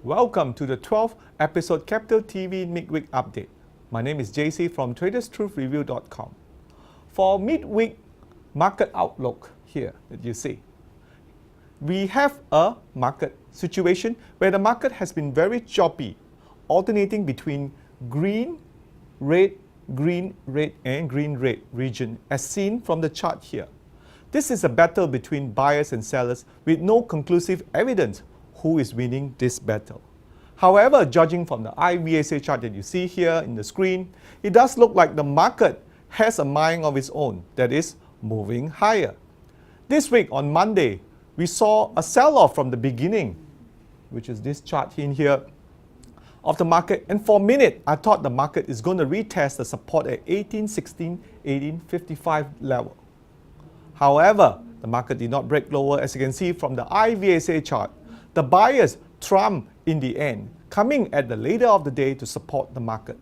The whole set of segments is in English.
Welcome to the 12th episode Capital TV Midweek Update. My name is JC from TradersTruthReview.com. For midweek market outlook here that you see, we have a market situation where the market has been very choppy, alternating between green, red, and green, red region as seen from the chart here. This is a battle between buyers and sellers with no conclusive evidence who is winning this battle. However, judging from the IVSA chart that you see here in the screen, it does look like the market has a mind of its own, that is, moving higher. This week on Monday, we saw a sell-off from the beginning, which is this chart in here, of the market, and for a minute, I thought the market is going to retest the support at 1816, 1855 level. However, the market did not break lower, as you can see from the IVSA chart. The buyers trumped in the end, coming at the later of the day to support the market.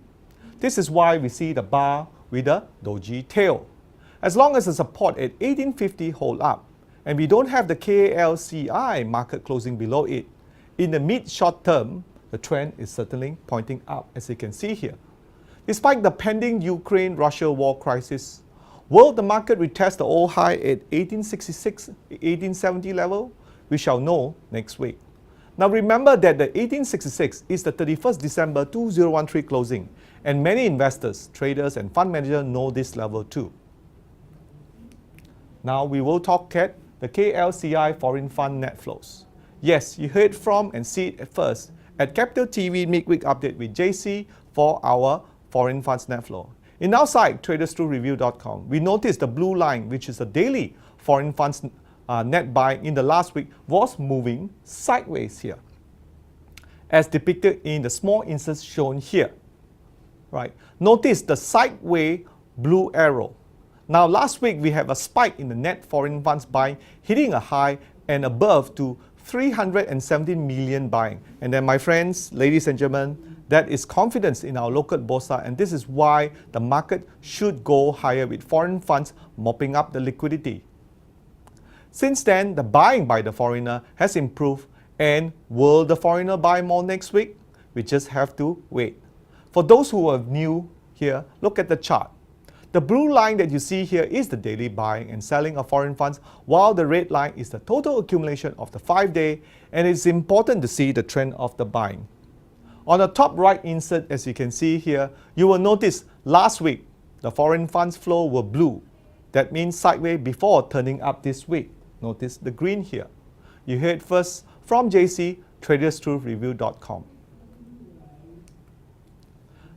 This is why we see the bar with a doji tail. As long as the support at 1850 hold up, and we don't have the KLCI market closing below it, in the mid-short term, the trend is certainly pointing up, as you can see here. Despite the pending Ukraine-Russia war crisis, will the market retest the old high at 1866, 1870 level? We shall know next week. Now remember that the 1866 is the 31st December 2013 closing, and many investors, traders and fund managers know this level too. Now we will talk at the KLCI foreign fund net flows. Yes, you heard from and see it at first at Capital TV Midweek Update with JC for our foreign funds net flow. In our site, TradersTruthReview.com, we noticed the blue line, which is a daily foreign funds net buying in the last week, was moving sideways here, as depicted in the small inserts shown here. Right? Notice the sideways blue arrow. Now last week we have a spike in the net foreign funds buying, hitting a high and above to 317 million buying. And then my friends, ladies and gentlemen, that is confidence in our local boursa, and this is why the market should go higher with foreign funds mopping up the liquidity. Since then, the buying by the foreigner has improved, and will the foreigner buy more next week? We just have to wait. For those who are new here, look at the chart. The blue line that you see here is the daily buying and selling of foreign funds, while the red line is the total accumulation of the 5-day, and it's important to see the trend of the buying. On the top right insert, as you can see here, you will notice last week the foreign funds flow were blue. That means sideways before turning up this week. Notice the green here. You heard first from JC, TradersTruthReview.com.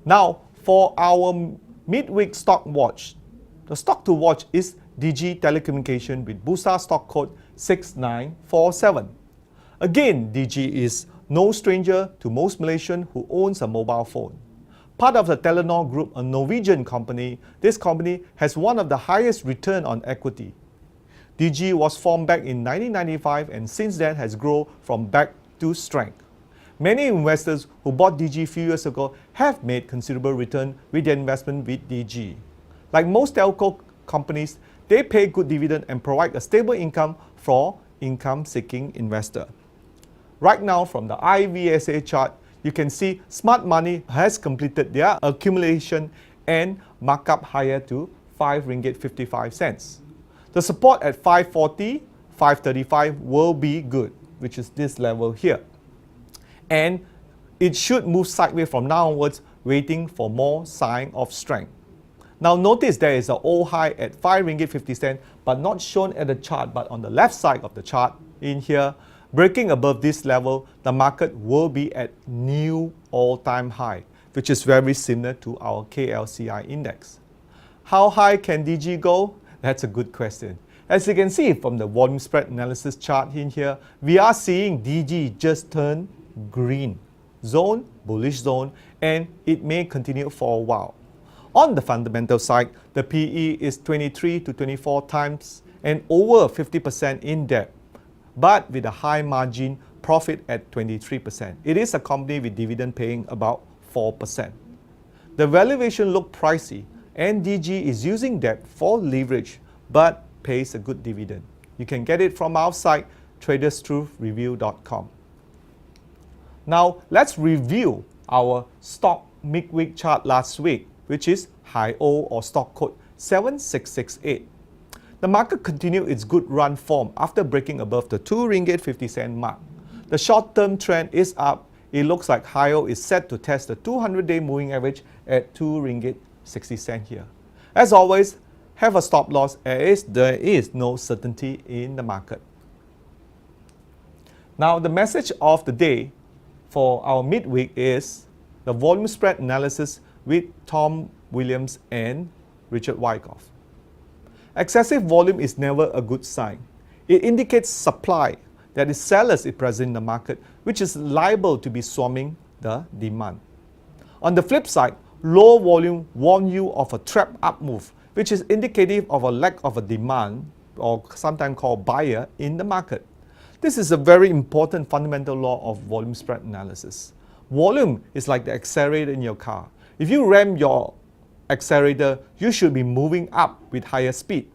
Now, for our midweek stock watch, the stock to watch is DG Telecommunication with Bursa stock code 6947. Again, DG is no stranger to most Malaysians who owns a mobile phone. Part of the Telenor Group, a Norwegian company, this company has one of the highest return on equity. DG was formed back in 1995 and since then has grown from back to strength. Many investors who bought DG a few years ago have made considerable return with their investment with DG. Like most telco companies, they pay good dividend and provide a stable income for income-seeking investor. Right now, from the IVSA chart, you can see Smart Money has completed their accumulation and markup higher to 5 ringgit 55 cents. The support at 540, 535 will be good, which is this level here. And it should move sideways from now onwards, waiting for more sign of strength. Now notice there is an old high at 5 ringgit 50 cents, but not shown at the chart, but on the left side of the chart in here. Breaking above this level, the market will be at new all-time high, which is very similar to our KLCI index. How high can DG go? That's a good question. As you can see from the volume spread analysis chart in here, we are seeing DG just turn green zone, bullish zone, and it may continue for a while. On the fundamental side, the PE is 23 to 24 times and over 50% in debt, but with a high margin profit at 23%. It is a company with dividend paying about 4%. The valuation looked pricey and DG is using debt for leverage but pays a good dividend. You can get it from our site traderstruth.review.com. Now let's review our stock midweek chart last week, which is high O or stock code 7668. The market continued its good run form after breaking above the 2 ringgit 50 cent mark. The short-term trend is up. It looks like high O is set to test the 200-day moving average at 2 ringgit 60 cent here. As always, have a stop loss as there is no certainty in the market. Now the message of the day for our midweek is the volume spread analysis with Tom Williams and Richard Wyckoff. Excessive volume is never a good sign. It indicates supply, that is sellers is present in the market, which is liable to be swarming the demand. On the flip side, low volume warn you of a trap up move, which is indicative of a lack of a demand, or sometimes called buyer, in the market. This is a very important fundamental law of volume spread analysis. Volume is like the accelerator in your car. If you ram your accelerator, you should be moving up with higher speed.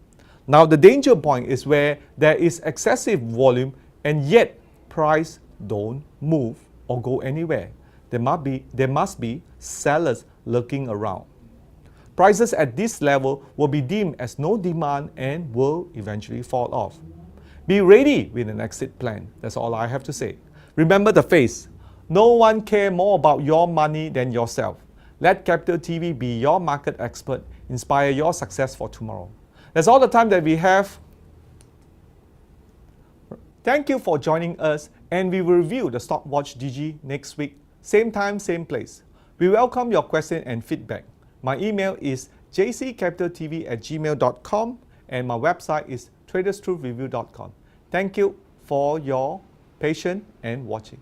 Now the danger point is where there is excessive volume and yet price don't move or go anywhere. There must be sellers lurking around. Prices at this level will be deemed as no demand and will eventually fall off. Be ready with an exit plan. That's all I have to say. Remember the phrase, no one cares more about your money than yourself. Let Capital TV be your market expert, inspire your success for tomorrow. That's all the time that we have. Thank you for joining us, and we will review the Stockwatch DG next week, same time, same place. We welcome your question and feedback. My email is jccapitaltv@gmail.com and my website is traderstruth.review.com. Thank you for your patience and watching.